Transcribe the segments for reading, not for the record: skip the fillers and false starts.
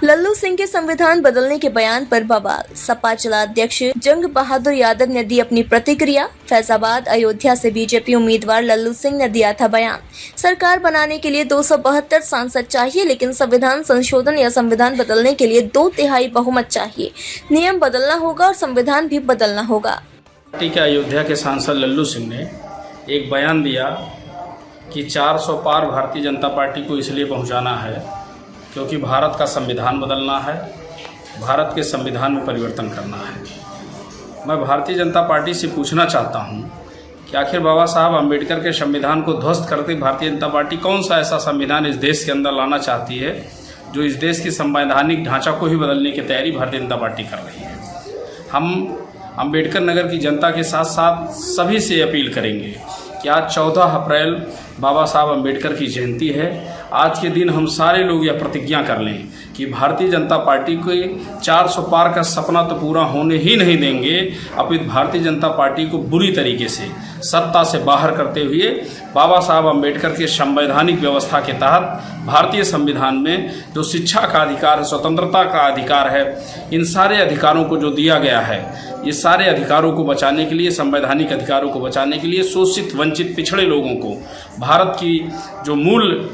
लल्लू सिंह के संविधान बदलने के बयान पर बवाल। सपा जिला अध्यक्ष जंग बहादुर यादव ने दी अपनी प्रतिक्रिया। फैजाबाद अयोध्या से बीजेपी उम्मीदवार लल्लू सिंह ने दिया था बयान। सरकार बनाने के लिए 272 सांसद चाहिए, लेकिन संविधान संशोधन या संविधान बदलने के लिए 2/3 बहुमत चाहिए। नियम बदलना होगा और संविधान भी बदलना होगा। पार्टी के अयोध्या के सांसद लल्लू सिंह ने एक बयान दिया कि 400 पार भारतीय जनता पार्टी को इसलिए पहुंचाना है क्योंकि भारत का संविधान बदलना है, भारत के संविधान में परिवर्तन करना है। मैं भारतीय जनता पार्टी से पूछना चाहता हूं कि आखिर बाबा साहब अम्बेडकर के संविधान को ध्वस्त करते भारतीय जनता पार्टी कौन सा ऐसा संविधान इस देश के अंदर लाना चाहती है जो इस देश की संवैधानिक ढांचा को ही बदलने की तैयारी भारतीय जनता पार्टी कर रही है। हम अम्बेडकर नगर की जनता के साथ साथ सभी से अपील करेंगे कि आज 14 अप्रैल बाबा साहब अम्बेडकर की जयंती है। आज के दिन हम सारे लोग यह प्रतिज्ञा कर लें कि भारतीय जनता पार्टी के 400 पार का सपना तो पूरा होने ही नहीं देंगे, अपितु भारतीय जनता पार्टी को बुरी तरीके से सत्ता से बाहर करते हुए बाबा साहब अम्बेडकर के संवैधानिक व्यवस्था के तहत भारतीय संविधान में जो शिक्षा का अधिकार है, स्वतंत्रता का अधिकार है, इन सारे अधिकारों को जो दिया गया है, ये सारे अधिकारों को बचाने के लिए, संवैधानिक अधिकारों को बचाने के लिए शोषित, वंचित, पिछड़े लोगों को भारत की जो मूल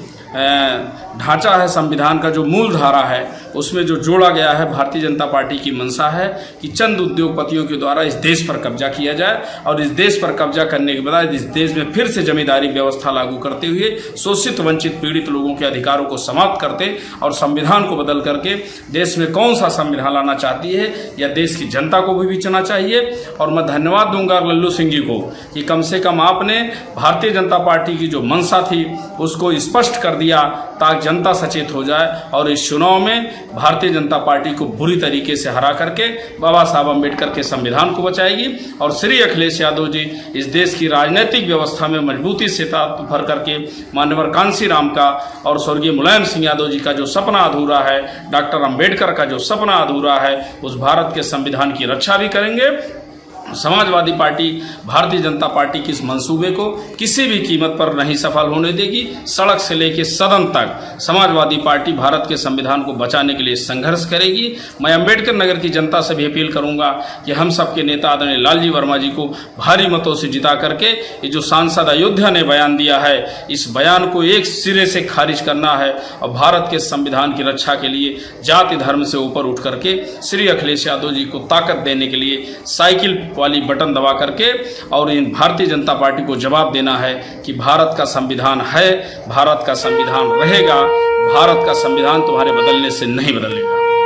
ढांचा है, संविधान का जो मूल धारा है, उसमें जो जोड़ा गया है, भारतीय जनता पार्टी की मंशा है कि चंद उद्योगपतियों के द्वारा इस देश पर कब्जा किया जाए और इस देश पर कब्जा करने के बाद इस देश में फिर से जमींदारी व्यवस्था लागू करते हुए शोषित, वंचित, पीड़ित लोगों के अधिकारों को समाप्त करते और संविधान को बदल करके देश में कौन सा संविधान लाना चाहती है, यह देश की जनता को भी विचारना चाहिए। और मैं धन्यवाद दूंगा लल्लू सिंह जी को कि कम से कम आपने भारतीय जनता पार्टी की जो मंशा थी उसको स्पष्ट कर दिया ताकि जनता सचेत हो जाए और इस चुनाव में भारतीय जनता पार्टी को बुरी तरीके से हरा करके बाबा साहब अम्बेडकर के संविधान को बचाएगी और श्री अखिलेश यादव जी इस देश की राजनीतिक व्यवस्था में मजबूती से भर करके माननीय कांसी राम का और स्वर्गीय मुलायम सिंह यादव जी का जो सपना अधूरा है, डॉक्टर अम्बेडकर का जो सपना अधूरा है, उस भारत के संविधान की रक्षा भी करेंगे। समाजवादी पार्टी भारतीय जनता पार्टी के इस मंसूबे को किसी भी कीमत पर नहीं सफल होने देगी। सड़क से लेकर सदन तक समाजवादी पार्टी भारत के संविधान को बचाने के लिए संघर्ष करेगी। मैं अम्बेडकर नगर की जनता से भी अपील करूंगा कि हम सबके नेता आदरणीय लालजी वर्मा जी को भारी मतों से जिता करके ये जो सांसद अयोध्या ने बयान दिया है, इस बयान को एक सिरे से खारिज करना है और भारत के संविधान की रक्षा के लिए जाति धर्म से ऊपर उठ करके श्री अखिलेश यादव जी को ताकत देने के लिए साइकिल वाली बटन दबा करके और इन भारतीय जनता पार्टी को जवाब देना है कि भारत का संविधान है, भारत का संविधान रहेगा, भारत का संविधान तुम्हारे बदलने से नहीं बदलेगा।